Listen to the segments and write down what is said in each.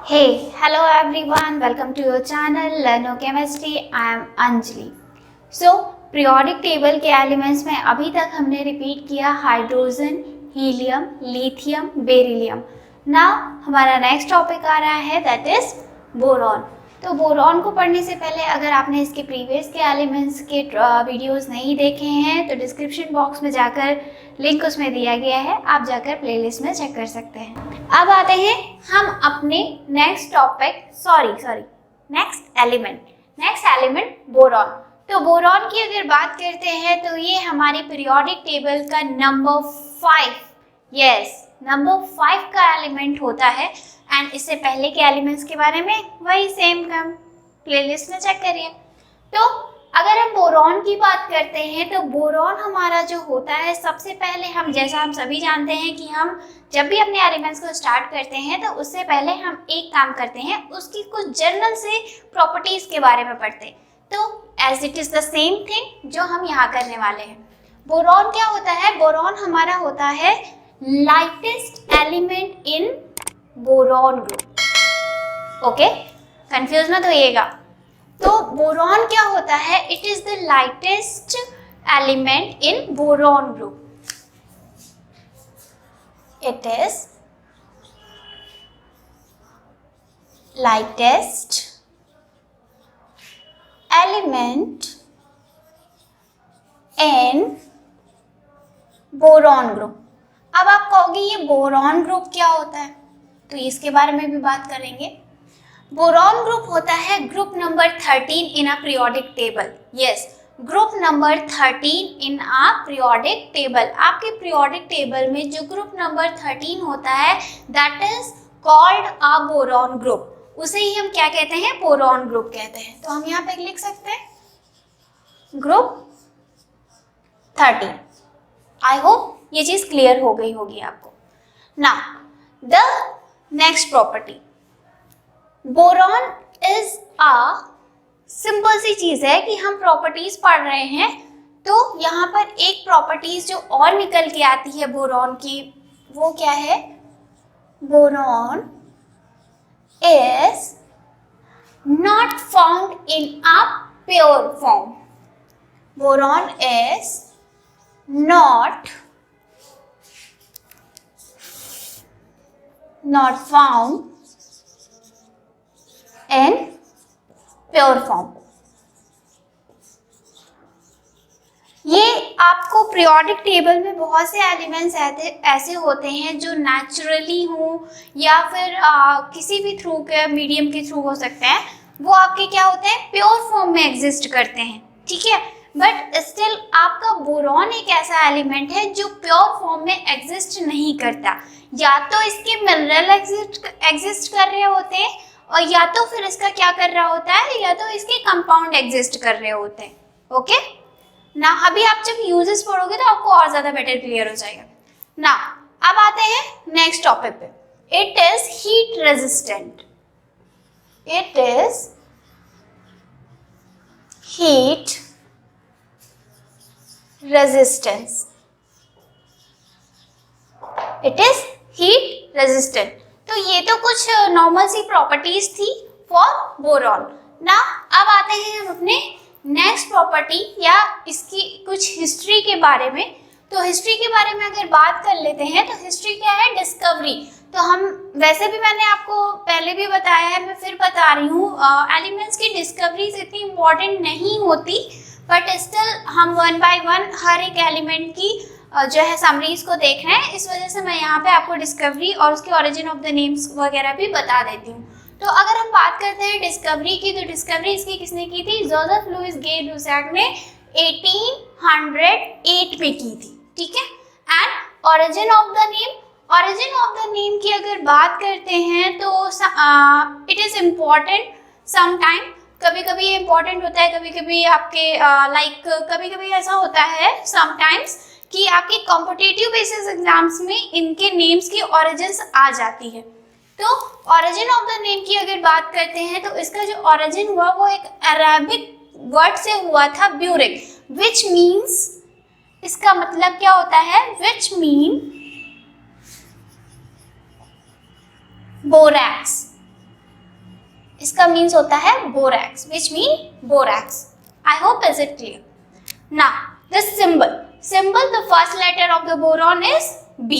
Hello everyone, welcome to your channel Learn Chemistry. I am Anjali. So, periodic table के elements में अभी तक हमने रिपीट किया hydrogen, helium, lithium, beryllium. Now हमारा नेक्स्ट टॉपिक आ रहा है दैट इज बोरॉन. तो बोरॉन को पढ़ने से पहले अगर आपने इसके प्रीवियस के एलिमेंट्स के वीडियोस नहीं देखे हैं तो डिस्क्रिप्शन बॉक्स में जाकर लिंक उसमें दिया गया है, आप जाकर प्लेलिस्ट में चेक कर सकते हैं. अब आते हैं हम अपने next topic next element boron. तो बोरॉन की अगर बात करते हैं तो ये हमारी पीरियोडिक टेबल का नंबर 5 का एलिमेंट होता है. एंड इससे पहले के एलिमेंट्स के बारे में वही सेम काम प्लेलिस्ट में चेक करिए. तो अगर हम बोरॉन की बात करते हैं तो बोरॉन हमारा जो होता है, सबसे पहले हम सभी जानते हैं कि हम जब भी अपने एलिमेंट्स को स्टार्ट करते हैं तो उससे पहले हम एक काम करते हैं, उसकी कुछ जनरल से प्रॉपर्टीज के बारे में पढ़ते हैं. तो as it is the same thing जो हम यहाँ करने वाले हैं. बोरॉन क्या होता है? बोरॉन हमारा होता है lightest element in boron group. Okay, confuse मत होइएगा. तो बोरॉन क्या होता है? It is the lightest element in boron group. It is lightest element in boron group. अब आप कहोगे ये बोरॉन ग्रुप क्या होता है, तो इसके बारे में भी बात करेंगे. बोरॉन ग्रुप होता है group number 13 in a periodic table. Yes, group number 13 in a periodic table. आपके पीरियोडिक टेबल में जो ग्रुप नंबर 13 होता है that is called a boron group. उसे ही हम क्या कहते हैं? बोरॉन ग्रुप कहते हैं. तो हम यहाँ पे लिख सकते हैं ग्रुप 13. आई होप ये चीज क्लियर हो गई होगी आपको. Now the next property, boron is a simple सी चीज है कि हम प्रॉपर्टीज पढ़ रहे हैं. तो यहाँ पर एक प्रॉपर्टीज जो और निकल के आती है बोरॉन की, वो क्या है? Boron is not found in a pure form. Boron is not found in pure form. ये आपको पीरियोडिक टेबल में बहुत से एलिमेंट्स ऐसे होते हैं जो नेचुरली हो या फिर किसी भी थ्रू के मीडियम के थ्रू हो सकते हैं. वो आपके क्या होते हैं? प्योर फॉर्म में एग्जिस्ट करते हैं. ठीक है, बट स्टिल आपका बोरॉन एक ऐसा एलिमेंट है जो प्योर फॉर्म में एग्जिस्ट नहीं करता. या तो इसके मिनरल एग्जिस्ट कर रहे होते हैं और या तो फिर इसका क्या कर रहा होता है, या तो इसके कंपाउंड एग्जिस्ट कर रहे होते हैं. ओके ना, अभी आप जब यूजेस पढ़ोगे तो आपको और ज्यादा बेटर क्लियर हो जाएगा. ना अब आते हैं नेक्स्ट टॉपिक पे. It is heat resistant. It is heat resistance. It is heat resistant. तो ये तो कुछ नॉर्मल सी प्रॉपर्टीज थी फॉर बोरॉन. ना अब आते हैं हम अपने नेक्स्ट प्रॉपर्टी या इसकी कुछ हिस्ट्री के बारे में. तो हिस्ट्री के बारे में अगर बात कर लेते हैं तो हिस्ट्री क्या है? डिस्कवरी. तो हम वैसे भी मैंने आपको पहले भी बताया है, मैं फिर बता रही हूँ, एलिमेंट्स की डिस्कवरीज इतनी इम्पोर्टेंट नहीं होती, बट स्टिल हम वन बाय वन हर एक एलिमेंट की जो है समरीज को देख रहे हैं. इस वजह से मैं यहाँ पे आपको डिस्कवरी और उसके ओरिजिन ऑफ द नेम्स वगैरह भी बता देती हूँ. तो अगर हम बात करते हैं डिस्कवरी की, तो डिस्कवरी इसकी किसने की थी? जोसेफ लुइस गे ड्यूसैक ने 1808 में की थी. ठीक है. And origin of the name की अगर बात करते हैं तो इट इज इम्पॉर्टेंट समटाइम. कभी कभी ये इम्पॉर्टेंट होता है, कभी कभी आपके कभी कभी ऐसा होता है समटाइम्स कि आपके कॉम्पिटिटिव बेसिस एग्जाम्स में इनके नेम्स की ओरिजिन्स आ जाती है. तो ओरिजिन ऑफ द नेम की अगर बात करते हैं तो इसका जो ओरिजिन हुआ वो एक अरेबिक वर्ड से हुआ था, ब्यूरिक, विच मीन्स, इसका मतलब क्या होता है? Which mean borax. इसका मीन्स होता है borax, which mean borax. I hope is it clear. Now the symbol, the first letter of the boron is B.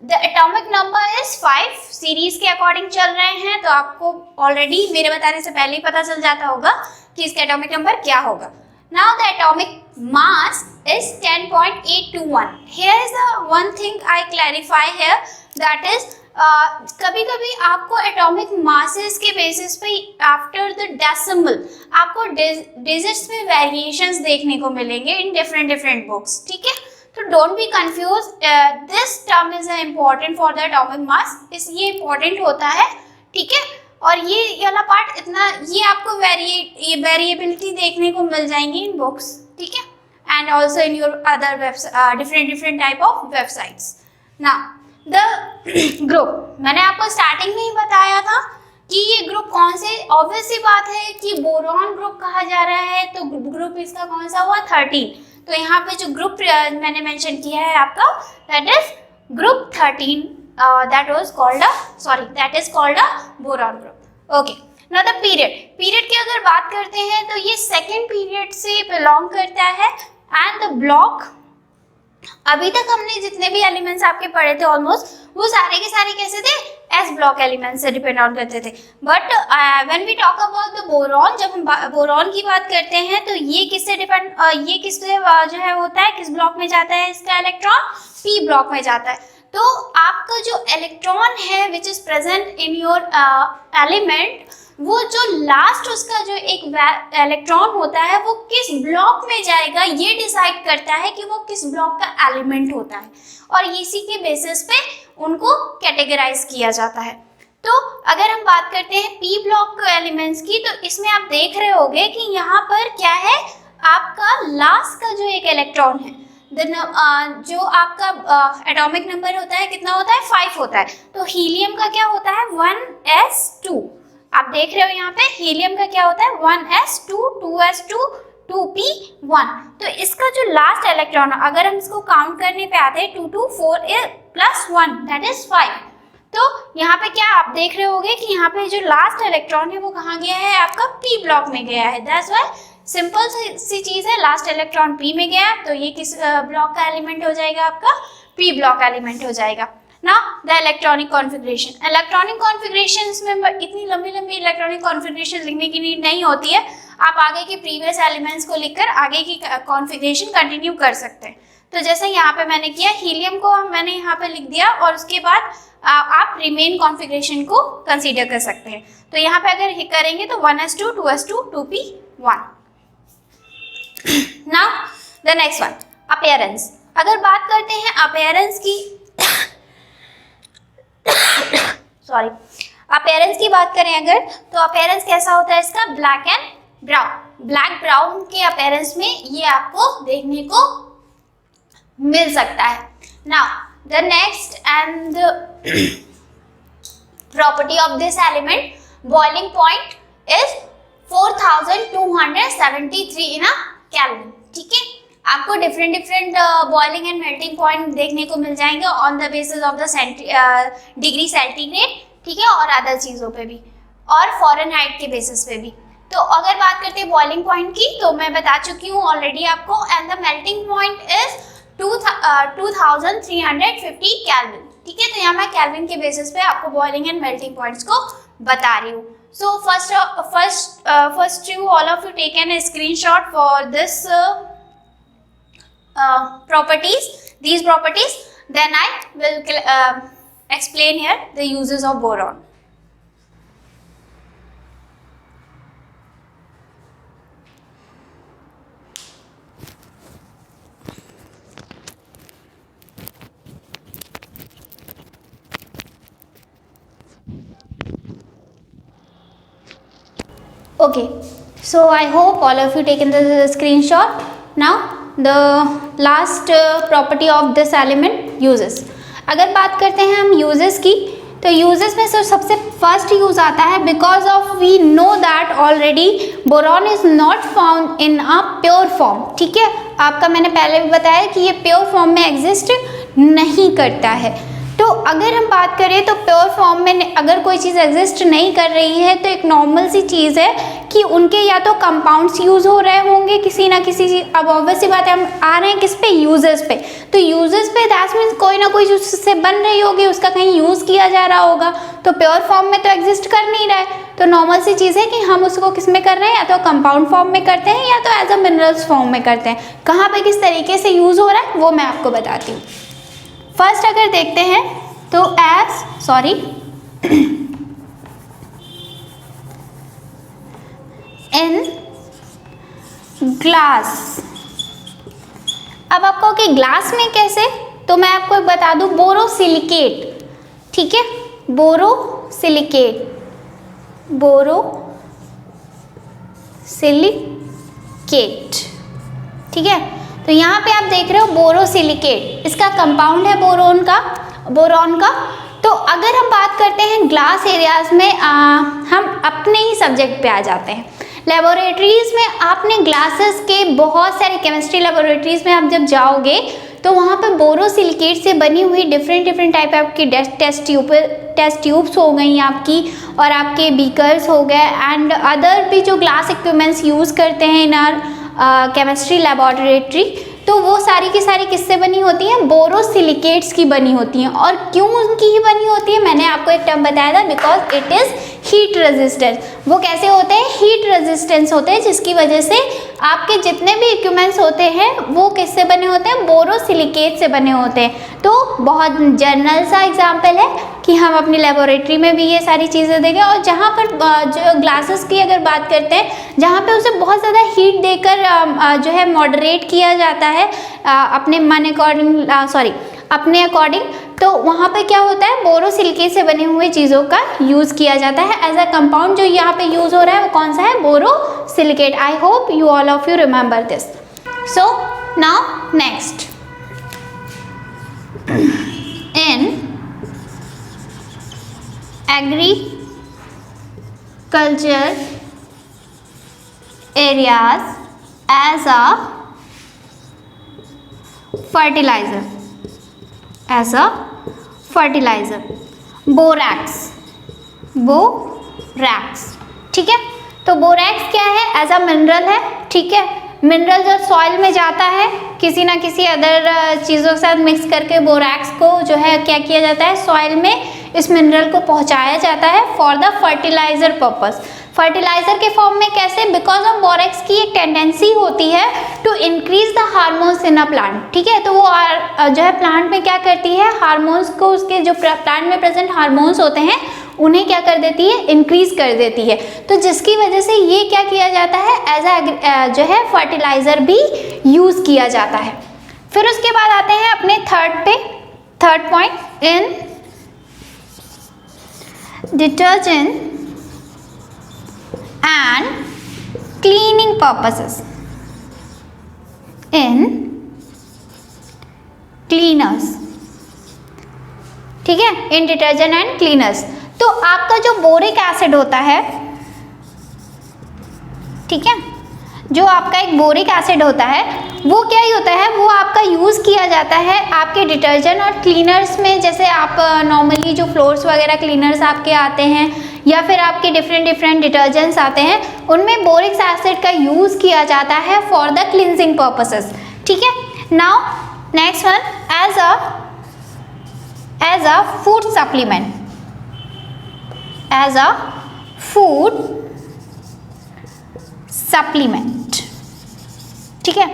The atomic number is 5. Series के according चल रहे हैं तो आपको ऑलरेडी मेरे बताने से पहले ही पता चल जाता होगा कि इसका एटॉमिक नंबर क्या होगा। Now the atomic mass is 10.821. Here is the one thing I clarify here, that is कभी कभी आपको एटॉमिक मासेस के बेसिस पे आफ्टर द डेसिमल आपको डिजिट्स में वेरिएशंस देखने को मिलेंगे इन डिफरेंट बुक्स, ठीक है। तो don't be confuse, this term is important for the atomic mass, ये इम्पोर्टेंट होता है, ठीक है। और ये वाला पार्ट इतना, ये आपको वेरिएबिलिटी देखने को मिल जाएंगी इन बुक्स, ठीक है, and also in your other different type of websites. ना द ग्रुप, मैंने आपको स्टार्टिंग में ही बताया था कि ये ग्रुप कौन से, ऑब्वियस सी बात है कि बोरॉन ग्रुप कहा जा रहा है, तो ग्रुप इसका कौन सा हुआ 13। तो यहाँ पे जो ग्रुप मैंने मेंशन किया है आपका, that is group 13, that is called a boron group. Okay, now the period की अगर बात करते हैं तो ये सेकेंड पीरियड से बिलोंग करता है। एंड द ब्लॉक, अभी तक हमने जितने भी एलिमेंट्स आपके पढ़े थे ऑलमोस्ट, वो सारे के सारे कैसे थे, एस ब्लॉक एलिमेंट्स से डिपेंड ऑन करते थे। But when we talk about the boron, जब हम बोरॉन की बात करते हैं तो ये किससे जो है होता है, किस ब्लॉक में जाता है इसका इलेक्ट्रॉन, पी ब्लॉक में जाता है। तो आपका जो इलेक्ट्रॉन है which is present in your element, वो जो लास्ट उसका जो एक इलेक्ट्रॉन होता है वो किस ब्लॉक में जाएगा, ये डिसाइड करता है कि वो किस ब्लॉक का एलिमेंट होता है, और इसी के बेसिस पे उनको कैटेगराइज किया जाता है। तो अगर हम बात करते हैं पी ब्लॉक एलिमेंट्स की, तो इसमें आप देख रहे होंगे कि यहाँ पर क्या है, आपका लास्ट का जो एक इलेक्ट्रॉन है, जो आपका एटॉमिक नंबर होता है कितना होता है, 5 होता है। तो हीलियम का क्या होता है, 1s2। आप देख रहे हो यहाँ पे हीलियम का क्या होता है, 1s2, 2s2, 2p1। तो इसका जो लास्ट इलेक्ट्रॉन, अगर हम इसको काउंट करने पे आते हैं 2 2 4 + 1 दैट इज 5। तो यहाँ पे क्या आप देख रहे होगे कि यहाँ पे जो लास्ट इलेक्ट्रॉन है वो कहाँ गया है, आपका पी ब्लॉक में गया है। दैट्स व्हाई सिंपल सी चीज है, लास्ट इलेक्ट्रॉन पी में गया तो ये किस ब्लॉक का एलिमेंट हो जाएगा, आपका पी ब्लॉक एलिमेंट हो जाएगा। Now the electronic configuration, electronic configuration में इतनी लंबी इलेक्ट्रॉनिक कॉन्फ़िगरेशन लिखने की नीड नहीं होती है, आप आगे के प्रीवियस एलिमेंट्स को लिखकर आगे की कॉन्फ़िगरेशन कंटिन्यू कर सकते हैं। तो जैसे यहाँ पे मैंने किया, हीलियम को मैंने यहाँ पे लिख दिया और उसके बाद आप रिमेन कॉन्फ़िगरेशन को कंसीडर कर सकते हैं। तो यहाँ पे अगर करेंगे तो 1s2, 2s2, 2p1। Now the next one, appearance. अगर बात करते हैं अपीयरेंस की अपीयरेंस की बात करें अगर, तो अपीयरेंस कैसा होता है इसका, black and brown. Black brown के अपीयरेंस में ये आपको देखने को मिल सकता है। Now the next and property of this element, boiling point is 4273 in a kelvin, ठीक है। आपको different boiling and melting point देखने को मिल जाएंगे on the basis of the degree centigrade, ठीक है, और अदर चीज़ों पे भी, और फ़ारेनहाइट के बेसिस पे भी। तो अगर बात करते हैं बॉइलिंग पॉइंट की, तो मैं बता चुकी हूँ ऑलरेडी आपको, and the melting point is 2350 kelvin, ठीक है। तो यहाँ मैं केल्विन के बेसिस पे आपको बॉइलिंग एंड मेल्टिंग पॉइंट्स को बता रही हूँ। So first you all of you take an screenshot for this these properties, then I will explain here the uses of boron. Okay, so I hope all of you taken the screenshot. Now the last property of this element, uses। अगर बात करते हैं हम uses की, तो uses में सबसे first use आता है, because of we know that already boron is not found in a pure form, ठीक है। आपका मैंने पहले भी बताया कि ये प्योर फॉर्म में एग्जिस्ट नहीं करता है। तो अगर हम बात करें तो प्योर फॉर्म में अगर कोई चीज़ एग्जिस्ट नहीं कर रही है तो एक नॉर्मल सी चीज़ है कि उनके या तो कंपाउंड्स यूज़ हो रहे होंगे किसी ना किसी चीज़। अब ऑब्वियस सी बात है, हम आ रहे हैं किस पे, यूजर्स पे। तो यूजर्स पे दैट मीन्स कोई ना कोई उससे बन रही होगी, उसका कहीं यूज़ किया जा रहा होगा। तो प्योर फॉर्म में तो एग्जिस्ट कर नहीं रहा है, तो नॉर्मल सी चीज़ है कि हम उसको किस में कर रहे हैं, या तो कंपाउंड फॉर्म में करते हैं या तो एज अ मिनरल्स फॉर्म में करते हैं। कहाँ पे किस तरीके से यूज़ हो रहा है वो मैं आपको बताती हूँ। फर्स्ट अगर देखते हैं तो इन ग्लास। अब आपको कि ग्लास में कैसे, तो मैं आपको बता दूं, बोरोसिलिकेट, ठीक है, बोरोसिलिकेट, ठीक है। तो यहाँ पे आप देख रहे हो बोरोसिलिकेट, इसका कंपाउंड है बोरॉन का। तो अगर हम बात करते हैं ग्लास एरियाज में, हम अपने ही सब्जेक्ट पे आ जाते हैं। लेबोरेटरीज में आपने ग्लासेस के बहुत सारे, केमिस्ट्री लेबोरेटरीज में आप जब जाओगे तो वहाँ पे बोरोसिलिकेट से बनी हुई डिफरेंट टाइप आपकी टेस्ट ट्यूब्स हो गई आपकी, और आपके बीकर्स हो गए, एंड अदर भी जो ग्लास इक्विपमेंट्स यूज़ करते हैं इन आर केमिस्ट्री लेबोरेटरी, तो वो सारी की सारी किससे बनी होती हैं, बोरोसिलिकेट्स की बनी होती हैं। और क्यों उनकी ही बनी होती है, मैंने आपको एक टर्म बताया था, because it is heat resistance. वो कैसे होते हैं, हीट रेजिस्टेंस होते हैं, जिसकी वजह से आपके जितने भी इक्विपमेंट्स होते हैं वो किससे बने होते हैं, बोरोसिलिकेट से बने होते हैं। तो बहुत जनरल सा एग्जाम्पल है कि हम अपनी लेबोरेटरी में भी ये सारी चीज़ें देखें, और जहाँ पर जो ग्लासेस की अगर बात करते हैं, जहाँ पे उसे बहुत ज़्यादा हीट देकर जो है मॉडरेट किया जाता है अपने मन अकॉर्डिंग, अपने अकॉर्डिंग, तो वहाँ पे क्या होता है, बोरोसिलिकेट से बने हुए चीज़ों का यूज़ किया जाता है एज अ कंपाउंड। जो यहाँ पे यूज़ हो रहा है वो कौन सा है, borosilicate. I hope you all of you remember this. So now next, in agriculture areas as a fertilizer, borax, ठीक है। तो बोरैक्स क्या है, एज अ मिनरल है, ठीक है। मिनरल जो सॉइल में जाता है किसी ना किसी अदर चीज़ों के साथ मिक्स करके, बोरैक्स को जो है क्या किया जाता है, सॉइल में इस मिनरल को पहुंचाया जाता है for the fertilizer purpose. Fertilizer के फॉर्म में कैसे, बिकॉज ऑफ बोरैक्स की एक टेंडेंसी होती है to increase the hormones in a plant, ठीक है। तो वो जो है प्लांट में क्या करती है, हार्मोन्स को, उसके जो प्लांट में प्रेजेंट हार्मोन्स होते हैं उन्हें क्या कर देती है, इंक्रीज कर देती है। तो जिसकी वजह से ये क्या किया जाता है, एज अ जो है फर्टिलाइजर भी यूज किया जाता है। फिर उसके बाद आते हैं अपने third point, in detergent and cleaning purposes, in cleaners, ठीक है, इन डिटर्जेंट एंड क्लीनर्स। तो आपका जो बोरिक एसिड होता है, ठीक है, जो आपका एक बोरिक एसिड होता है वो क्या ही होता है, वो आपका यूज़ किया जाता है आपके डिटर्जेंट और क्लीनर्स में। जैसे आप नॉर्मली जो फ्लोर्स वगैरह क्लीनर्स आपके आते हैं, या फिर आपके डिफरेंट डिटर्जेंट्स आते हैं, उनमें बोरिक एसिड का यूज़ किया जाता है फॉर द क्लिनजिंग पर्पसेस, ठीक है। Now next one, as a food supplement, as a food supplement, ठीक है।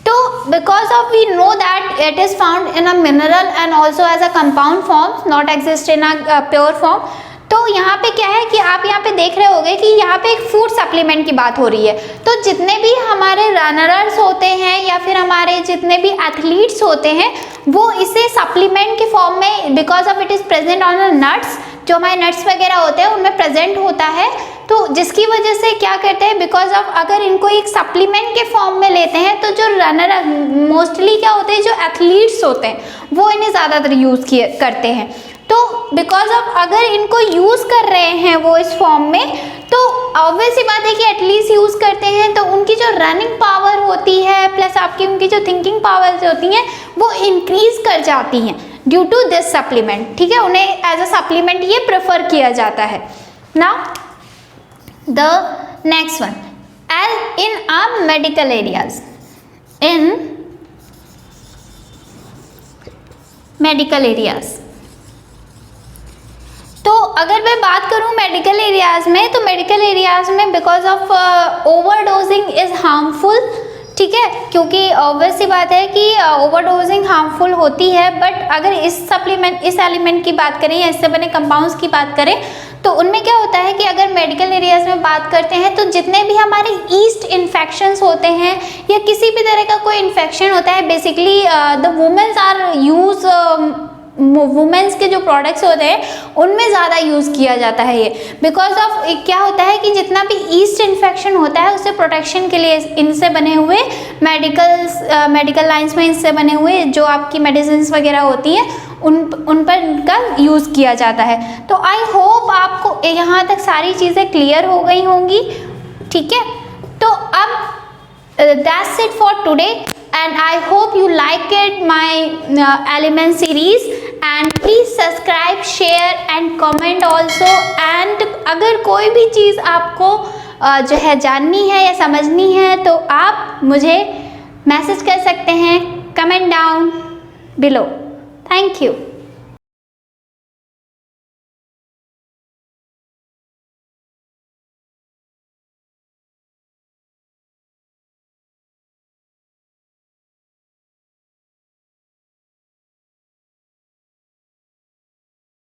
तो because of we know that it is found in a mineral and also as a compound form, not exist in a pure form. तो यहाँ पे क्या है कि आप यहाँ पे देख रहे होंगे कि यहाँ पे एक फूड सप्लीमेंट की बात हो रही है। तो जितने भी हमारे रनर्स होते हैं या फिर हमारे जितने भी एथलीट्स होते हैं, वो इसे सप्लीमेंट के फॉर्म में, because of it is present on the nuts, जो हमारे नट्स वगैरह होते हैं उनमें प्रेजेंट होता है। तो जिसकी वजह से क्या करते हैं, बिकॉज ऑफ अगर इनको एक सप्लीमेंट के फॉर्म में लेते हैं तो जो रनर मोस्टली क्या होते हैं, जो एथलीट्स होते हैं वो इन्हें ज़्यादातर यूज़ करते हैं। तो बिकॉज ऑफ अगर इनको यूज़ कर रहे हैं वो इस फॉर्म में, तो ऑब्वियस सी बात है कि एटलीस्ट यूज़ करते हैं तो उनकी जो रनिंग पावर होती है प्लस आपकी उनकी जो थिंकिंग पावर्स होती हैं वो इंक्रीज कर जाती हैं। ड्यू टू दिस सप्लीमेंट, ठीक है, उन्हें एज अ सप्लीमेंट ये प्रेफर किया जाता है। Now the next one, as in our medical areas, in medical areas, तो अगर मैं बात करूं मेडिकल एरियाज में, तो मेडिकल एरियाज में because of overdosing is harmful, ठीक है, क्योंकि ऑब्वियस सी बात है कि ओवरडोजिंग हार्मफुल होती है, बट अगर इस सप्लीमेंट, इस एलिमेंट की बात करें या इससे बने कंपाउंड्स की बात करें, तो उनमें क्या होता है कि अगर मेडिकल एरियाज में बात करते हैं तो जितने भी हमारे ईस्ट इन्फेक्शंस होते हैं या किसी भी तरह का कोई इन्फेक्शन होता है, basically the womens are use, womens के जो प्रोडक्ट्स होते हैं उनमें ज़्यादा यूज़ किया जाता है ये, बिकॉज ऑफ क्या होता है कि जितना भी ईस्ट इन्फेक्शन होता है उससे प्रोटेक्शन के लिए इनसे बने हुए मेडिकल लाइंस में इनसे बने हुए जो आपकी मेडिसिन वगैरह होती हैं उन पर इनका यूज़ किया जाता है। तो आई होप आपको यहाँ तक सारी चीज़ें क्लियर हो गई होंगी, ठीक है। तो अब that's it for today and I hope you like it my element series, and please subscribe, share and comment also, and अगर कोई भी चीज़ आपको जो है जाननी है या समझनी है तो आप मुझे मैसेज कर सकते हैं comment down below. Thank you.